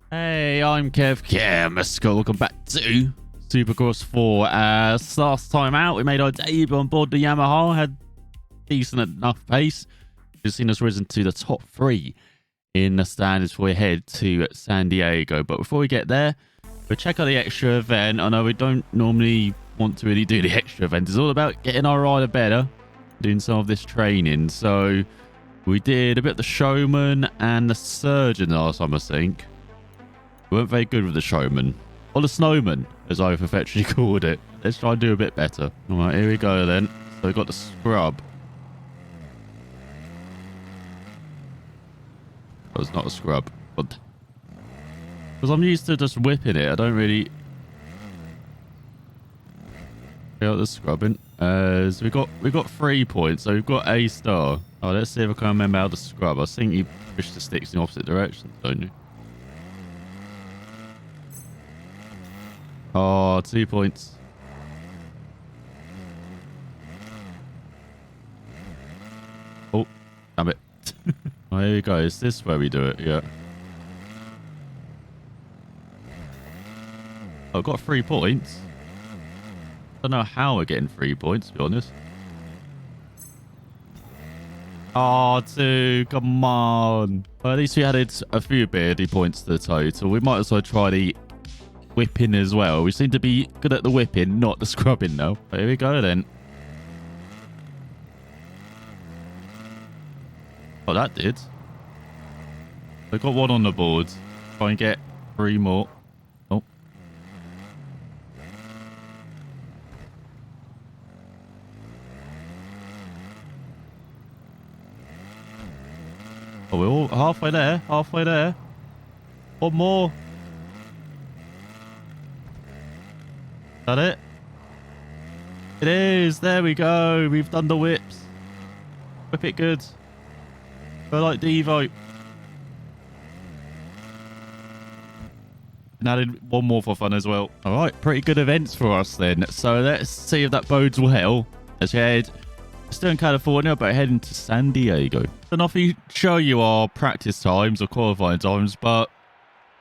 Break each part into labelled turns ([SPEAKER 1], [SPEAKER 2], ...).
[SPEAKER 1] Hey, I'm Kev. Welcome back to Supercross 4. Last time out, we made our debut on board the Yamaha. Had decent enough pace. We've seen us risen to the top 3 in the standings before we head to San Diego. But before we get there, we'll check out the extra event. I know we don't normally want to really do the extra event. It's all about getting our rider better, doing some of this training. So we did a bit of the showman and the surgeon last time, I think. We weren't very good with the showman. Or the snowman, as I've affectionately called it. Let's try and do a bit better. Alright, here we go then. So we've got the scrub. That was not a scrub. Because I'm used to just whipping it. I don't really... got the scrubbing. So we got 3 points. So we've got a star. Oh, let's see if I can remember how to scrub. I think you push the sticks in the opposite direction, don't you? Oh, 2 points. Oh, damn it. Oh, here we go. Is this where we do it? Yeah. I've got 3 points. I don't know how we're getting 3 points, to be honest. Oh, 2. Come on. Well, at least we added a few birdie points to the total. We might as well try the whipping as well. We seem to be good at the whipping, not the scrubbing though. But here we go then. Oh, that did. I got 1 on the board. Try and get 3 more. Oh. Oh, we're all halfway there. Halfway there. 1 more. Is that it? It is. There we go. We've done the whips. Whip it good. Go like Devo. And added 1 more for fun as well. All right. Pretty good events for us then. So let's see if that bodes well. Let's head. Still in California, but heading to San Diego. I don't know if we show you our practice times or qualifying times, but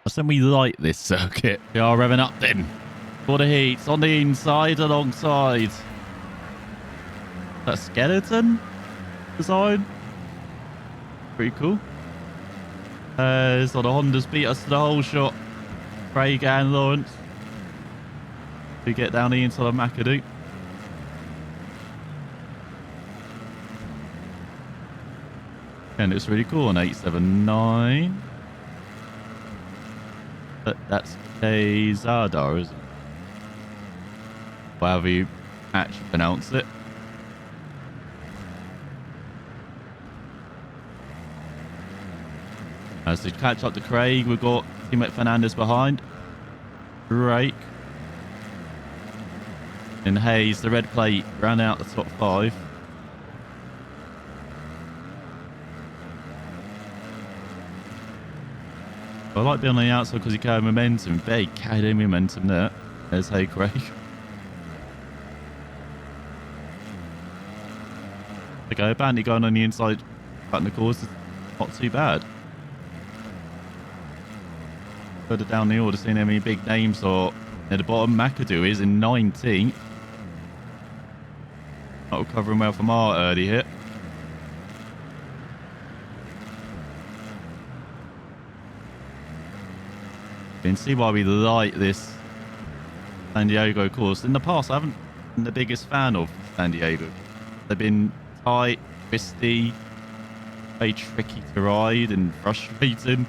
[SPEAKER 1] I think we like this circuit. We are revving up then. For the heats on the inside alongside that skeleton design. Pretty cool. So the Hondas beat us to the whole shot. Craig and Lawrence. We get down the inside of McAdoo. And it's really cool on 879. But that's Kazada, isn't it? However you actually pronounce it. As to catch up to Craig, we've got teammate Fernandez behind. Drake. And Hayes, the red plate, ran out the top 5. I like being on the outside because he carried momentum. They carried momentum there. There's Hey Craig. Okay, Bandy going on the inside, cutting the course is not too bad. Further down the order, seeing how many big names are at the bottom. McAdoo is in 19th. Not recovering well from our early hit. You can see why we like this San Diego course. In the past, I haven't been the biggest fan of San Diego. They've been tight, twisty, very tricky to ride and frustrating.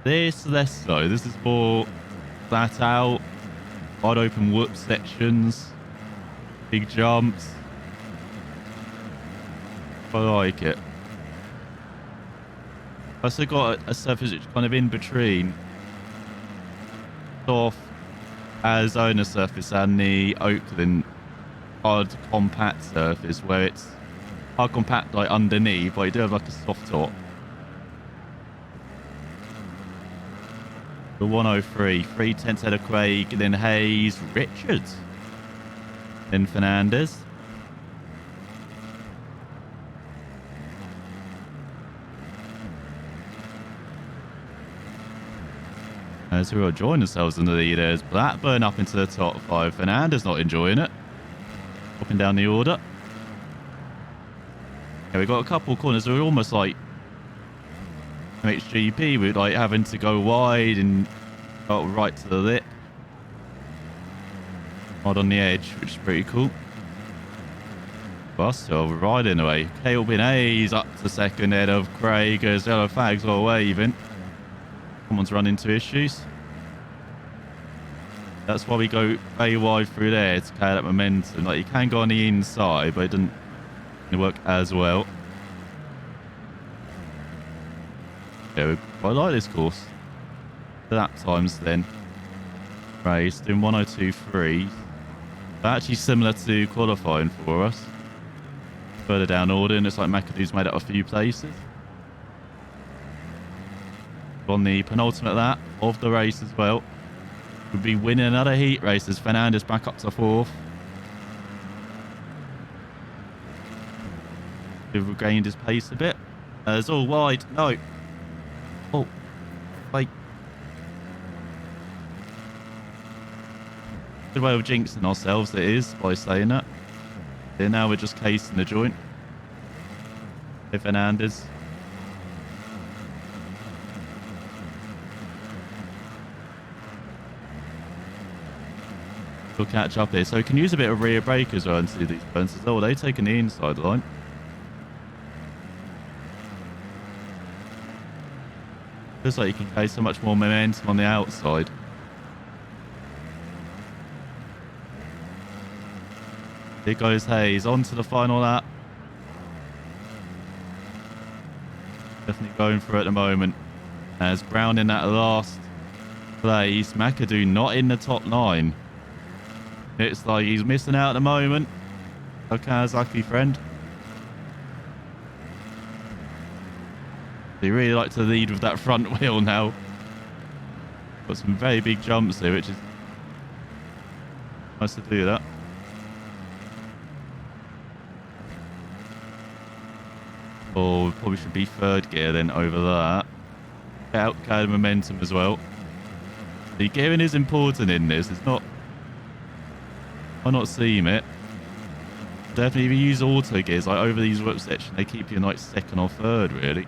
[SPEAKER 1] This less so. This is more flat out, wide open whoop sections, big jumps. I like it. I've also got a surface which is kind of in between soft Arizona surface and the Oakland hard compact surface, where it's hard compact like underneath, but you do have like a soft top. The 103, 3/10 head of Craig, then Hayes, Richards, then Fernandez. As we are enjoying themselves in the lead, there's Blackburn up into the top 5. Fernandez not enjoying it. Up and down the order. Yeah, we've got a couple of corners. We're almost like MXGP. We're like having to go wide and go right to the lip. Right on the edge, which is pretty cool. But still riding away. Caleb Hayes up to second head of Craig as yellow flags are waving. Someone's run into issues. That's why we go very wide through there to carry that momentum. Like, you can go on the inside, but it doesn't work as well. Yeah, we quite like this course. Lap times then. Race doing 102.3. Actually similar to qualifying for us. Further down order, and it's like McAdoo's made up a few places. On the penultimate lap of the race as well. We'll be winning another heat race as Fernandez back up to 4th. We've regained his pace a bit. It's all wide. No. Oh. Wait. Good way of jinxing ourselves, it is, by saying that. Yeah, now we're just casing the joint. Hey, Fernandez. We'll catch up here. So we can use a bit of rear brake as well into these burns as well. They're taking the inside line. Feels like you can carry so much more momentum on the outside. Here goes Hayes on to the final lap. Definitely going for it at the moment. As Brown in that last place. McAdoo not in the top 9. It's like he's missing out at the moment. Our Kawasaki friend. He really like to lead with that front wheel now. Got some very big jumps here, which is nice to do that. Oh, we probably should be 3rd gear then over that. Get out kind of momentum as well. The gearing is important in this. It's not... I'm not seeing it. Definitely if you use auto gears, like over these whip sections, they keep you in like 2nd or 3rd, really.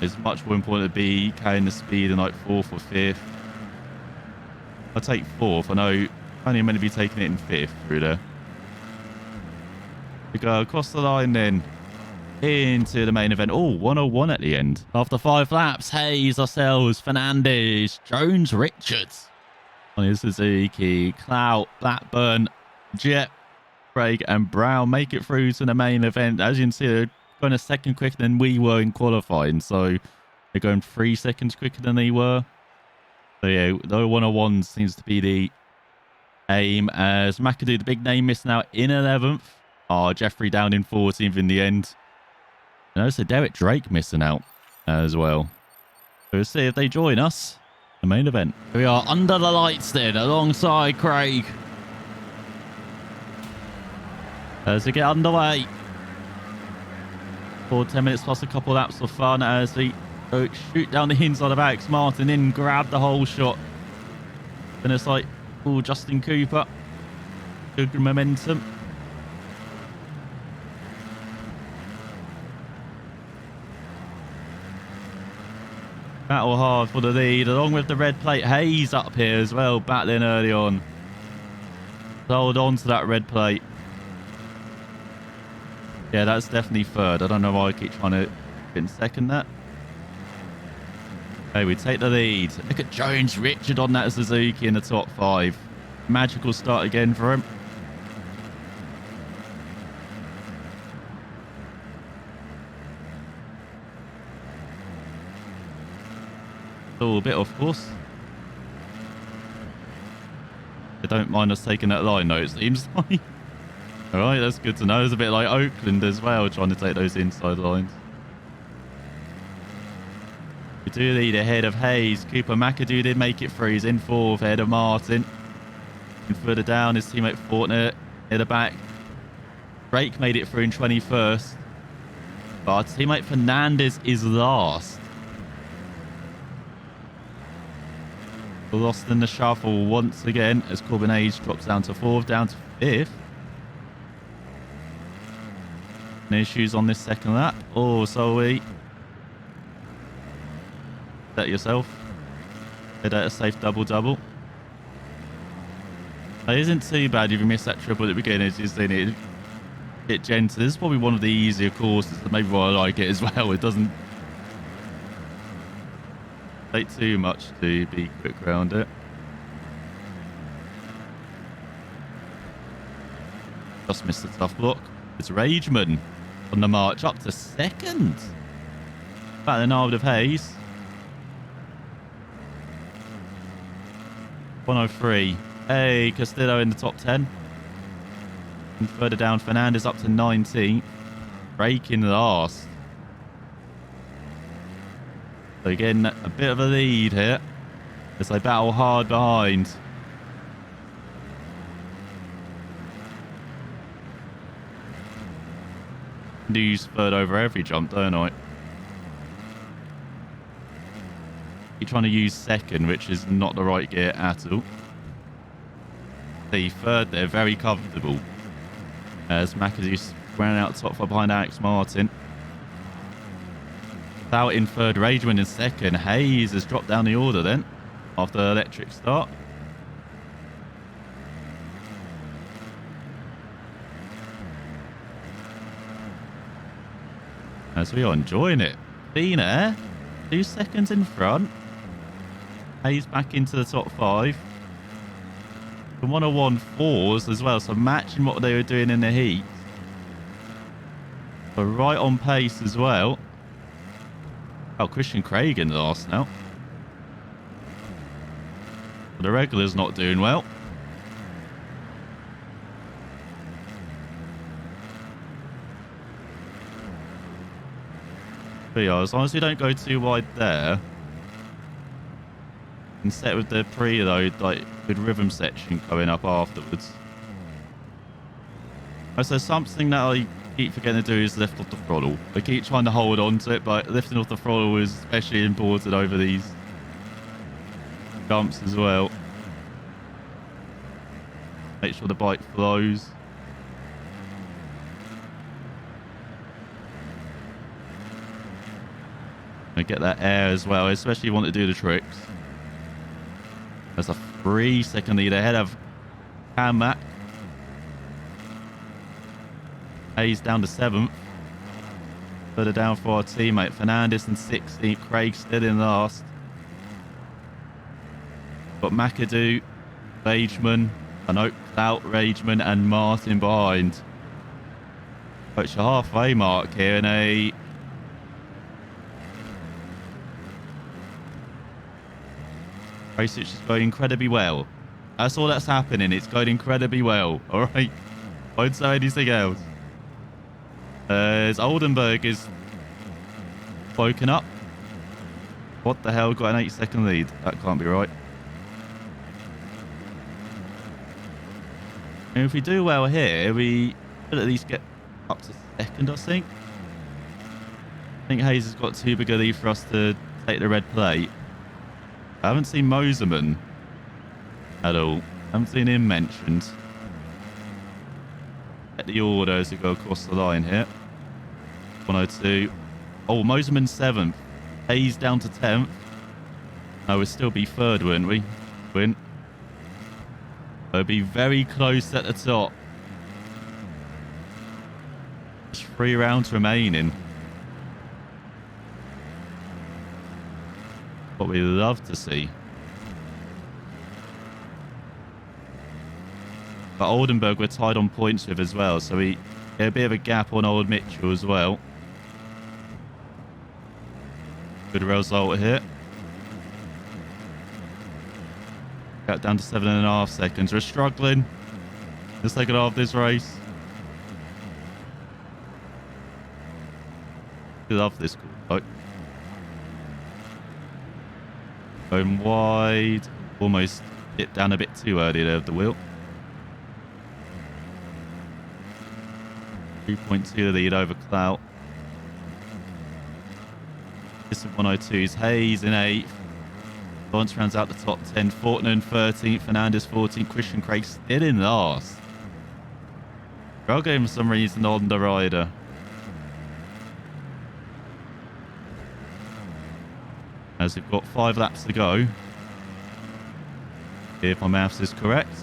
[SPEAKER 1] It's much more important to be carrying the speed in like 4th or 5th. I'll take 4th. I know only meant to be taking it in 5th through there. We go across the line then into the main event. Oh, 101 at the end. After 5 laps, Hayes, ourselves, Fernandez, Jones, Richards. On his Suzuki, Clout, Blackburn, Jet, Craig and Brown make it through to the main event. As you can see, they're going a second quicker than we were in qualifying. So they're going 3 seconds quicker than they were. So yeah, the 101 seems to be the aim. As McAdoo, the big name, missing out in 11th. Oh, Jeffrey down in 14th in the end. And also Derek Drake missing out as well. So we'll see if they join us. The main event. We are under the lights then, alongside Craig. As we get underway. For 10 minutes plus a couple laps of fun as we shoot down the inside of Alex Martin in, grab the whole shot. Then it's like, oh, Justin Cooper. Good momentum. Battle hard for the lead, along with the red plate. Hayes up here as well, battling early on. Hold on to that red plate. Yeah, that's definitely 3rd. I don't know why I keep trying to get in 2nd there. Okay, we take the lead. Look at Jones, Richard on that Suzuki in the top 5. Magical start again for him. A bit, of course. They don't mind us taking that line, though, it seems like. Alright, that's good to know. It's a bit like Oakland as well, trying to take those inside lines. We do lead ahead of Hayes. Cooper McAdoo did make it through. He's in 4th, ahead of Martin. And further down, his teammate Fortner near the back. Drake made it through in 21st. But our teammate Fernandez is last. Lost in the shuffle once again as Corbin Age drops down to 4th, down to 5th. No issues on this second lap. Oh, Zoe. Set yourself. Head at a safe double-double. It isn't too bad if you miss that triple at the beginning. It's just in it. Bit gentle. This is probably one of the easier courses. Maybe why I like it as well. It doesn't take too much to be quick around it. Just missed the tough block. It's Rageman on the march up to 2nd. Back the Nard of Hayes. 103. Hey, Castillo in the top 10. And further down, Fernandez up to 19th. Breaking last. So again, a bit of a lead here as they battle hard behind. I do use third over every jump, don't I? You're trying to use second, which is not the right gear at all. The third, they're very comfortable. As McAdoo's running out top far behind Alex Martin. Out in third, Rageman in second. Hayes has dropped down the order then after the electric start. As we are enjoying it. Bina, 2 seconds in front. Hayes back into the top 5. The 101.4s as well, so matching what they were doing in the heat. But right on pace as well. Oh, Christian Craig in the last now. But the regular's not doing well. But yeah, as long as we don't go too wide there. And set with the preload, like good rhythm section coming up afterwards. So something that I keep forgetting to do is lift off the throttle. I keep trying to hold on to it, but lifting off the throttle is especially important over these jumps as well. Make sure the bike flows. And get that air as well, especially if you want to do the tricks. There's a 3-second lead ahead of Cam Mack. Hayes down to 7th. Further down for our teammate Fernandez in 16th. Craig still in last. Got McAdoo, Rageman, Clout, Rageman, and Martin behind. Approach the halfway mark here in a race which is going incredibly well. That's all that's happening. It's going incredibly well. All right. Won't say anything else. As Oldenburg is woken up. What the hell? Got an 8-second lead. That can't be right. And if we do well here, we should at least get up to 2nd, I think. I think Hayes has got too big a lead for us to take the red plate. I haven't seen Moserman at all. I haven't seen him mentioned. Get the order as we go across the line here. 102. Oh, Moserman 7th. Hayes down to 10th. No, we'll still be 3rd, wouldn't we? Win. We'll be very close at the top. Just 3 rounds remaining. What we love to see. But Oldenburg we're tied on points with as well, so we get a bit of a gap on Old Mitchell as well. Good result here. Got down to 7.5 seconds. We're struggling. The second half of this race. We love this course. Going wide. Almost dipped down a bit too early there of the wheel. 3.2 lead over Clout. This is 102's Hayes in 8th. Lawrence rounds out the top 10. Fortnan 13th. Fernandez 14th. Christian Craig still in last. Struggling for some reason on the rider. As we've got 5 laps to go. If my maths is correct.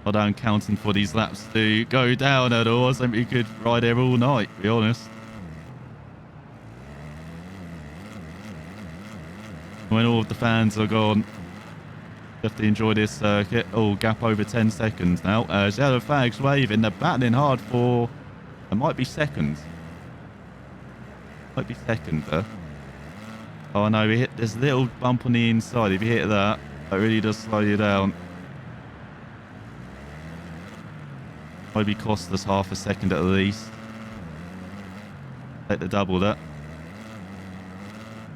[SPEAKER 1] Not down counting for these laps to go down at all. I think we could ride here all night, to be honest. When all of the fans are gone, definitely enjoy this circuit. Oh, gap over 10 seconds now. Yellow flags waving. They're battling hard for... It might be seconds. Might be second there. Oh no, we hit this little bump on the inside. If you hit that, that really does slow you down. Maybe cost us half a second at least. Take the double there.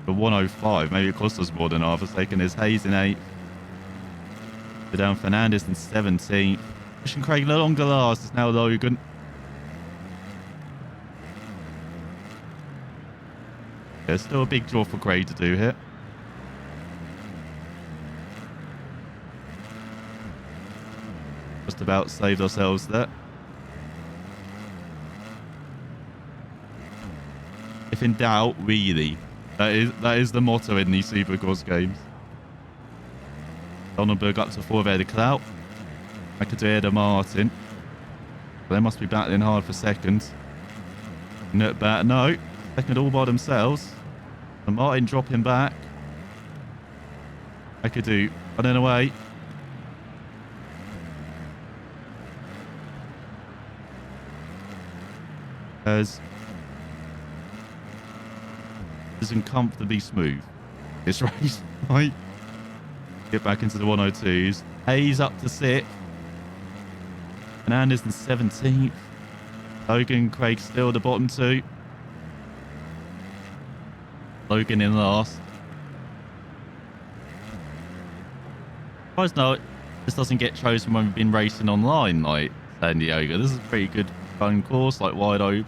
[SPEAKER 1] For 105, maybe it cost us more than half a second. There's Hayes in 8th. We're down Fernandez in 17th. Christian Craig no longer last. It's now Logan. Yeah, still a big draw for Craig to do here. Just about saved ourselves there. If in doubt, really. That is the motto in these Supercross games. Donenberg up to 4th ahead of Clout. McAdoo ahead of Martin. They must be battling hard for second. No. Second all by themselves. And Martin dropping back. McAdoo running away. As isn't comfortably smooth. This race, right? Get back into the 102s. Hayes up to 6th. Fernandez in 17th. Logan, Craig still the bottom 2. Logan in last. Surprised no, this doesn't get chosen when we've been racing online, like San Diego. This is a pretty good fun course, like wide open.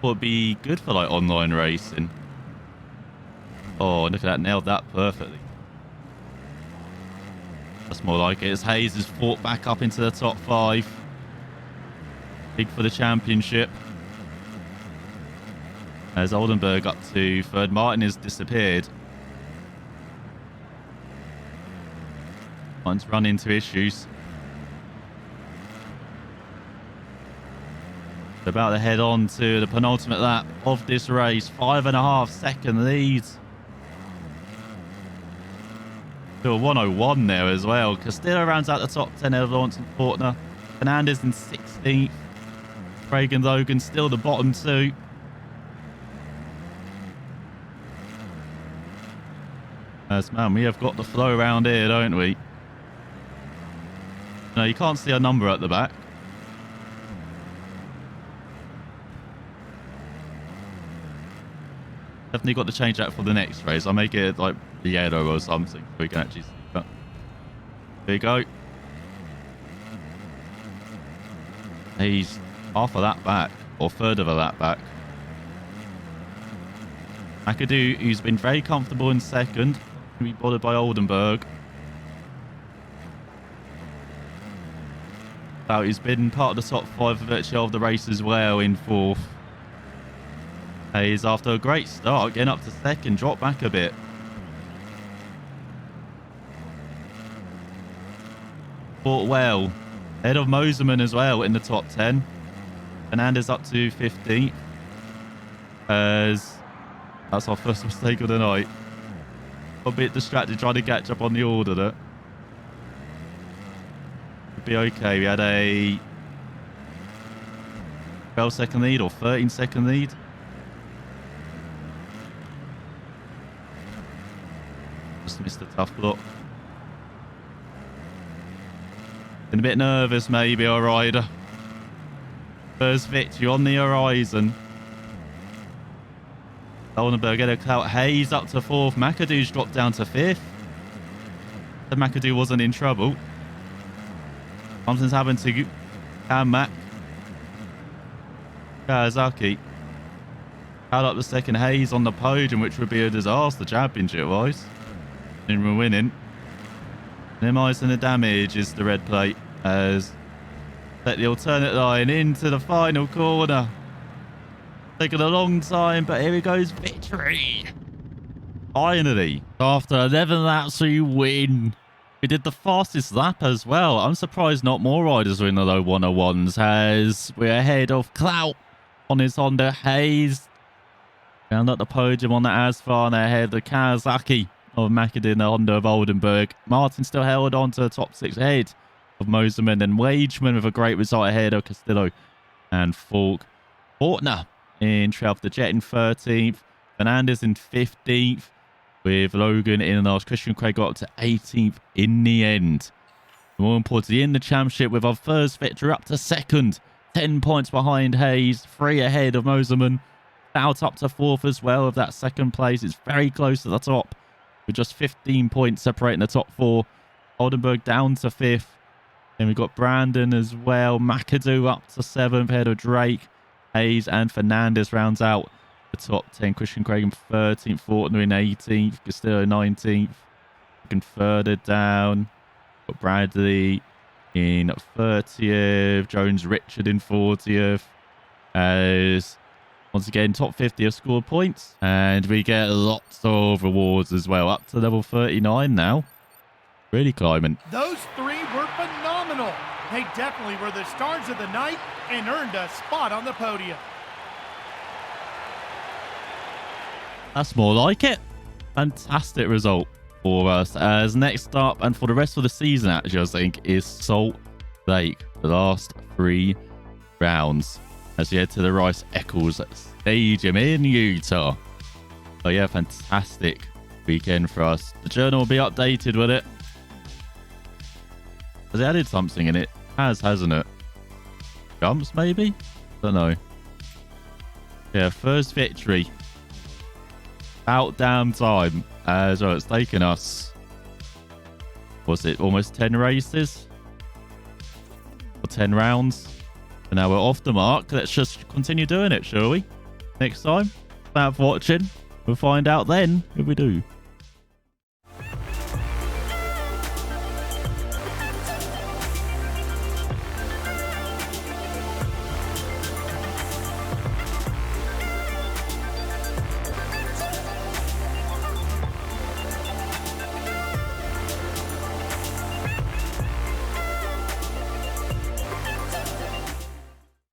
[SPEAKER 1] Would be good for like online racing. Oh, look at that, nailed that perfectly. That's more like it. As Hayes has fought back up into the top 5. Big for the championship. As Oldenburg up to 3rd. Martin has disappeared. Martin's run into issues. About to head on to the penultimate lap of this race. 5.5 second lead. Still 101 there as well. Castillo rounds out the top 10 out of Lawrence and Fortner. Fernandez in 16th. Craig and Logan still the bottom 2. As man, we have got the flow around here, don't we? No, you can't see a number at the back. Definitely got to change that for the next race. I'll make it like the yellow or something so we can actually see that. There you go. He's half of that back, or 1/3 of a lap back. McAdoo, who's been very comfortable in 2nd, can be bothered by Oldenburg. So he's been part of the top 5 virtually of the race as well in 4th. Hayes, after a great start, getting up to 2nd, dropped back a bit. Fought well. Ahead of Moserman as well in the top 10. Fernandez up to 15th. As that's our first mistake of the night. Got a bit distracted trying to catch up on the order there. Could be okay. We had a 12-second lead or 13-second lead. Just missed a tough block. Been a bit nervous maybe, our rider. First victory on the horizon. Oldenburg get a clout. Hayes up to 4th. McAdoo's dropped down to 5th. Said McAdoo wasn't in trouble. Something's happened to Cam Mac. Kawasaki. Held up the second Hayes on the podium, which would be a disaster championship-wise. And we're winning. Minimizing the damage is the red plate as set the alternate line into the final corner. Taking a long time, but here he goes. Victory. Finally, after 11 laps, we win. We did the fastest lap as well. I'm surprised not more riders were in the low 101s as we're ahead of Clout on his Honda. Hayes round up the podium on the asphalt ahead of Kawasaki of Macadin, the Honda of Oldenburg. Martin still held on to the top 6 ahead of Moserman, and Wageman with a great result ahead of Castillo and Falk. Fortner in 12th, the Jet in 13th, Fernandez in 15th, with Logan in last. Christian Craig got up to 18th in the end. More importantly, in the championship with our first victory up to second, 10 points behind Hayes, 3 ahead of Moserman. Out up to 4th as well of that second place. It's very close to the top with just 15 points separating the top 4. Oldenburg down to 5th. Then we've got Brandon as well. McAdoo up to 7th ahead of Drake. Hayes and Fernandez rounds out the top 10. Christian Craig in 13th. Fortner in 18th. Castillo 19th. Looking further down. Got Bradley in 30th. Jones Richard in 40th. As once again, top 50 have scored points. And we get lots of rewards as well. Up to level 39 now. Really climbing.
[SPEAKER 2] Those 3 were phenomenal. They definitely were the stars of the night and earned a spot on the podium.
[SPEAKER 1] That's more like it. Fantastic result for us. As next up, and for the rest of the season, actually, I think, is Salt Lake. The last 3 rounds as we head to the Rice Eccles Stadium in Utah. So yeah, fantastic weekend for us. The journal will be updated with it. Has it added something in it? Hasn't it? Jumps, maybe? Don't know. Yeah, first victory. About damn time. As well, it's taken us, was it almost 10 races? Or 10 rounds? And now we're off the mark. Let's just continue doing it, shall we? Next time. Thanks for watching. We'll find out then if we do.